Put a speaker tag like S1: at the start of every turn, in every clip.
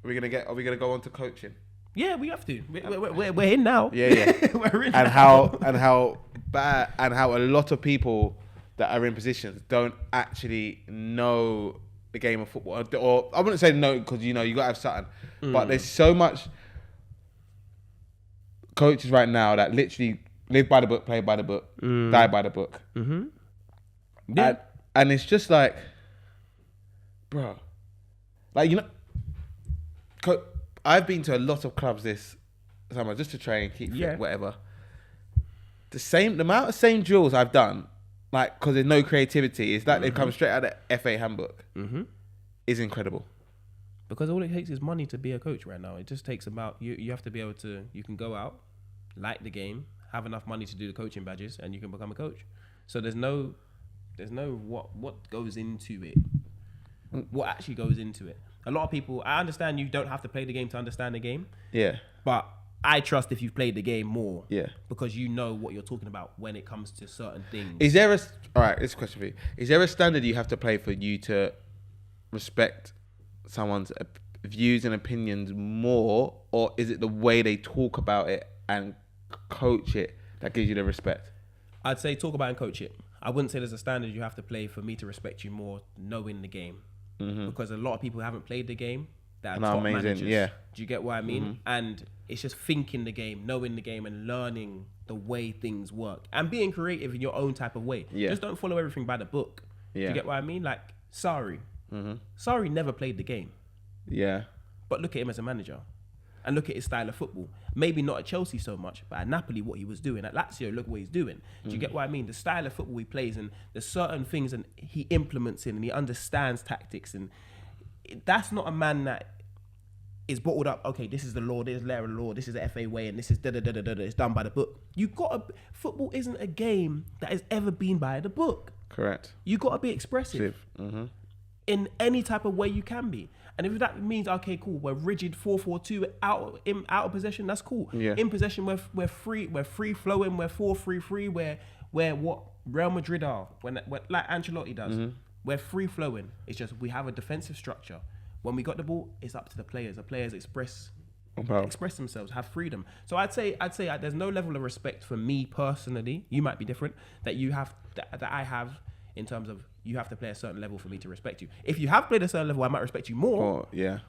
S1: Are we gonna go on to coaching?
S2: Yeah, we have to. We're in now.
S1: Yeah.
S2: We're in
S1: and
S2: now.
S1: how bad and how a lot of people that are in positions don't actually know the game of football. Or I wouldn't say no, because you gotta have something. But there's so much coaches right now that literally live by the book, play by the book, die by the book.
S2: Mm-hmm. Yeah.
S1: And it's just like, bro, like, I've been to a lot of clubs this summer just to train, keep fit, whatever. The amount of same drills I've done, like, because there's no creativity, is that they've come straight out of the FA handbook, is incredible.
S2: Because all it takes is money to be a coach right now. It just takes about, you have to be able to, you can go out, like the game, have enough money to do the coaching badges, and you can become a coach. So there's no what goes into it. What actually goes into it. A lot of people, I understand you don't have to play the game to understand the game.
S1: Yeah.
S2: But I trust if you've played the game more.
S1: Yeah.
S2: Because you know what you're talking about when it comes to certain things.
S1: All right, this is a question for you. Is there a standard you have to play for you to respect someone's views and opinions more, or is it the way they talk about it and coach it that gives you the respect?
S2: I'd say talk about and coach it. I wouldn't say there's a standard you have to play for me to respect you more knowing the game. Because a lot of people haven't played the game that are top managers. Yeah. Do you get what I mean? And it's just thinking the game, knowing the game, and learning the way things work and being creative in your own type of way.
S1: Yeah.
S2: Just don't follow everything by the book. Yeah. Do you get what I mean? Like Sarri. Sarri never played the game.
S1: Yeah.
S2: But look at him as a manager. And look at his style of football. Maybe not at Chelsea so much, but at Napoli, what he was doing. At Lazio, look what he's doing. Do you get what I mean? The style of football he plays, and there's certain things and he implements in, and he understands tactics. And that's not a man that is bottled up. Okay, this is the law, this is letter of the law, this is the FA way, and this is da-da-da-da-da. It's done by the book. Football isn't a game that has ever been by the book.
S1: Correct.
S2: You got to be expressive in any type of way you can be. And if that means, okay, cool, we're rigid 4-4-2 out of possession, that's cool.
S1: Yeah.
S2: In possession, we're free flowing, we're 4-3-3, we're what Real Madrid are, when like Ancelotti does. We're free flowing. It's just we have a defensive structure. When we got the ball, it's up to the players. The players express themselves, have freedom. So I'd say there's no level of respect for me personally. You might be different that I have. In terms of you have to play a certain level for me to respect you. If you have played a certain level, I might respect you more.
S1: Oh, yeah.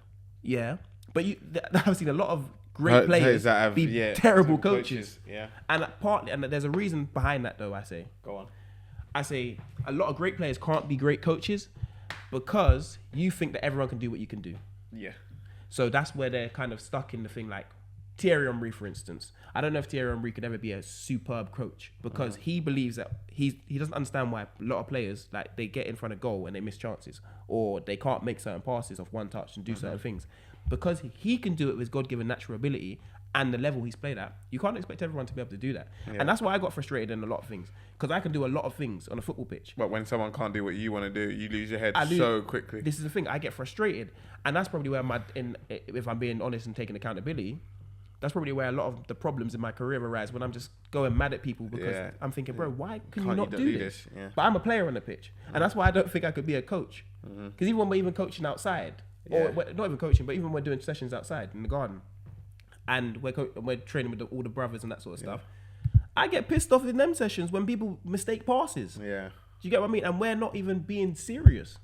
S2: Yeah. But I've seen a lot of great players that be terrible coaches.
S1: Yeah.
S2: And there's a reason behind that though, I say.
S1: Go on.
S2: I say a lot of great players can't be great coaches because you think that everyone can do what you can do.
S1: Yeah.
S2: So that's where they're kind of stuck in the thing like Thierry Henry, for instance. I don't know if Thierry Henry could ever be a superb coach because he believes that he doesn't understand why a lot of players, like, they get in front of goal and they miss chances, or they can't make certain passes off one touch and do certain things. Because he can do it with his God-given natural ability and the level he's played at, you can't expect everyone to be able to do that. Yeah. And that's why I got frustrated in a lot of things, because I can do a lot of things on a football pitch.
S1: But when someone can't do what you want to do, you lose your head so quickly.
S2: This is the thing, I get frustrated. And that's probably where if I'm being honest and taking accountability, that's probably where a lot of the problems in my career arise, when I'm just going mad at people because I'm thinking, bro, why can you not do this? Yeah. But I'm a player on the pitch. And that's why I don't think I could be a coach. Because even when we're even coaching outside, or not even coaching, but even when we're doing sessions outside in the garden, and we're training with all the brothers and that sort of stuff, I get pissed off in them sessions when people mistake passes. Yeah. Do you get what I mean? And we're not even being serious.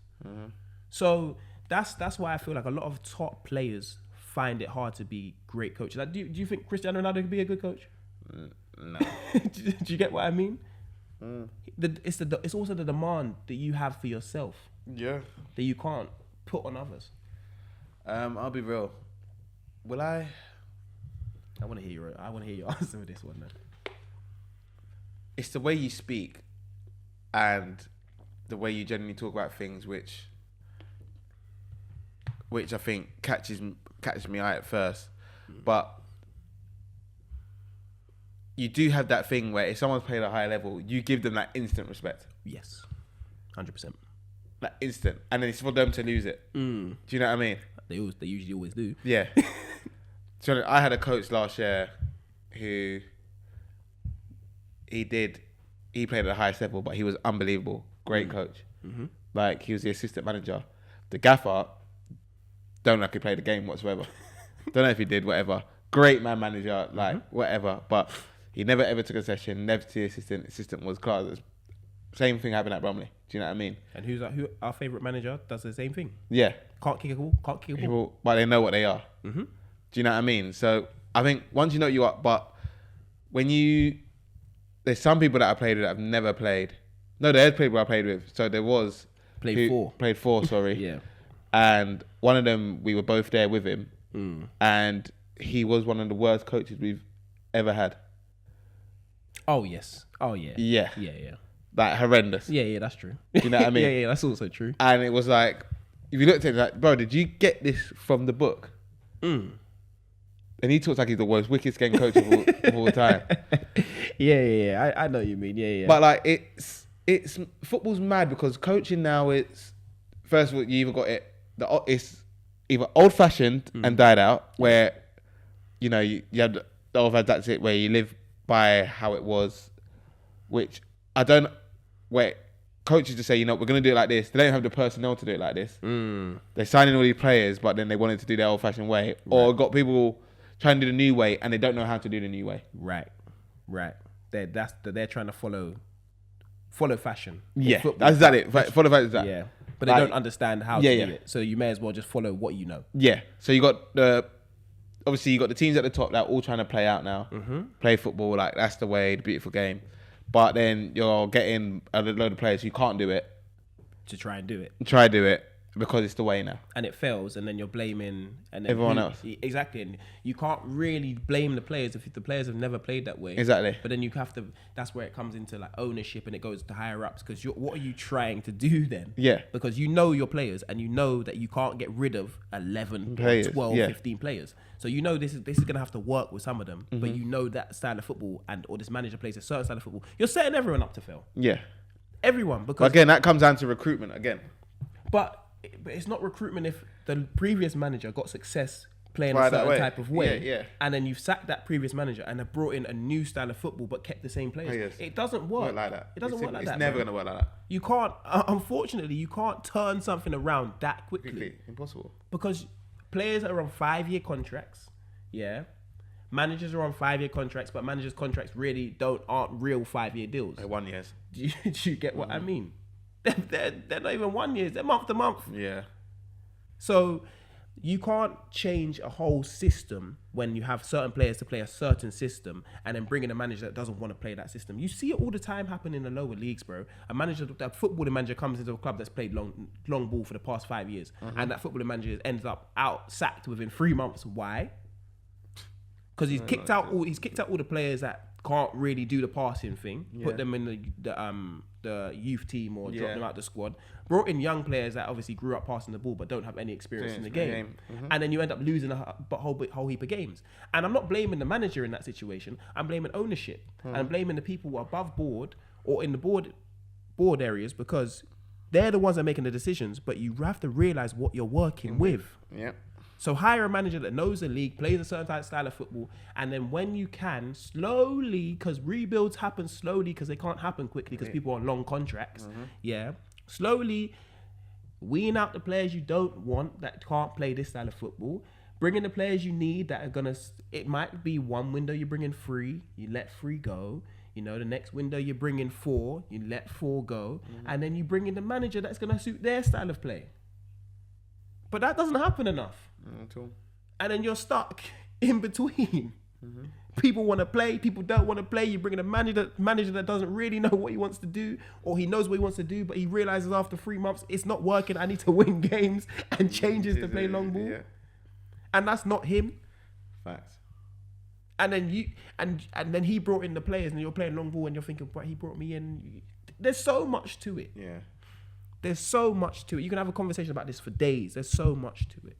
S2: So that's why I feel like a lot of top players find it hard to be great coaches. Like, do you think Cristiano Ronaldo could be a good coach?
S1: No.
S2: do you get what I mean? It's also the demand that you have for yourself. Yeah. That you can't put on others.
S1: I'll be real. Will I
S2: want to hear your answer with this one then.
S1: It's the way you speak and the way you generally talk about things which I think catches me eye at first. But you do have that thing where if someone's played at a high level, you give them that instant respect.
S2: Yes. 100%.
S1: That instant. And then it's for them to lose it. Do you know what I mean?
S2: They usually always do.
S1: Yeah. So I had a coach last year who he played at the highest level, but he was unbelievable. Great coach. Like, he was the assistant manager. The gaffer don't know if he played the game whatsoever. Don't know if he did, whatever. Great man manager, like whatever. But he never ever took a session, never to the assistant. Assistant was class. Same thing happened at Bromley. Do you know what I mean?
S2: And who our favourite manager does the same thing?
S1: Yeah.
S2: Can't kick a ball.
S1: People, but they know what they are. Mm-hmm. Do you know what I mean? So I think once you know what you are, but when there's some people that I played with that I've never played. No, there's people I played with. So there was
S2: played four.
S1: Sorry.
S2: Yeah.
S1: And one of them, we were both there with him, and he was one of the worst coaches we've ever had.
S2: Oh yes. Oh yeah.
S1: Yeah.
S2: Yeah. Yeah.
S1: Like horrendous.
S2: Yeah, that's true.
S1: Do you know what I mean?
S2: Yeah, that's also true.
S1: And it was like, if you looked at it, like, bro, did you get this from the book? And he talks like he's the worst, wickedest game coach of all time.
S2: Yeah. I know what you mean. Yeah.
S1: But like, it's football's mad because coaching now, it's first of all you either got it's either old fashioned and died out, where you have the old fashioned, that's it, where you live by how it was, which I don't. Where coaches just say, we're going to do it like this. They don't have the personnel to do it like this. They're signing all these players, but then they wanted to do their old-fashioned way. Right. Or got people trying to do the new way, and they don't know how to do the new way.
S2: Right. They're trying to follow fashion.
S1: Yeah, that's exactly it. Follow fashion. That.
S2: Yeah, but they don't understand how to do it. So you may as well just follow what you know.
S1: Yeah. So you got obviously you got the teams at the top that are all trying to play out now, play football. Like that's the way, the beautiful game. But then you're getting a load of players who can't do it.
S2: To try and do it.
S1: Try to do it because it's the way now.
S2: And it fails, and then you're blaming
S1: everyone else.
S2: Exactly. And you can't really blame the players if the players have never played that way.
S1: Exactly.
S2: But then you have to, that's where it comes into like ownership, and it goes to higher ups, because what are you trying to do then?
S1: Yeah.
S2: Because you know your players, and you know that you can't get rid of 11, players, 12, 15 players. So you know this is going to have to work with some of them, but you know that style of football or this manager plays a certain style of football. You're setting everyone up to fail.
S1: Yeah.
S2: Everyone. Because
S1: but again, that comes down to recruitment again.
S2: But it's not recruitment if the previous manager got success playing a certain type of way, and then you've sacked that previous manager and have brought in a new style of football but kept the same players. It doesn't work
S1: like that.
S2: It doesn't work like that.
S1: It's never going to work like that.
S2: You can't, unfortunately, you can't turn something around that quickly.
S1: Impossible. Because
S2: players are on 5-year contracts, managers are on 5-year contracts, but managers' contracts really aren't real 5-year deals.
S1: They're 1 year.
S2: Do you get what I mean? They're not even 1 year. They're month to month.
S1: Yeah.
S2: So you can't change a whole system when you have certain players to play a certain system and then bring in a manager that doesn't want to play that system. You see it all the time happen in the lower leagues, bro. A footballing manager comes into a club that's played long ball for the past 5 years, and that footballing manager ends up sacked within 3 months. Why? Because he's kicked out all the players that can't really do the passing thing. Put them in the youth team or drop them out the squad. Brought in young players that obviously grew up passing the ball but don't have any experience in the game. And then you end up losing a whole heap of games. And I'm not blaming the manager in that situation. I'm blaming ownership. And I'm blaming the people above board or in the board areas, because they're the ones that are making the decisions, but you have to realize what you're working with.
S1: Yeah.
S2: So hire a manager that knows the league, plays a certain style of football, and then when you can, slowly, because rebuilds happen slowly because they can't happen quickly because people are on long contracts, slowly wean out the players you don't want that can't play this style of football, bring in the players you need that are going to, it might be one window you bring in 3, you let 3 go. The next window you bring in 4, you let 4 go, and then you bring in the manager that's going to suit their style of play. But that doesn't happen enough.
S1: At all.
S2: And then you're stuck in between. People want to play, people don't want to play. You bring in a manager that doesn't really know what he wants to do, or he knows what he wants to do, but he realizes after 3 months it's not working. I need to win games, and changes to play long ball. And that's not him.
S1: Facts.
S2: And then then he brought in the players, and you're playing long ball, and you're thinking, but he brought me in. There's so much to it.
S1: Yeah.
S2: There's so much to it. You can have a conversation about this for days. There's so much to it.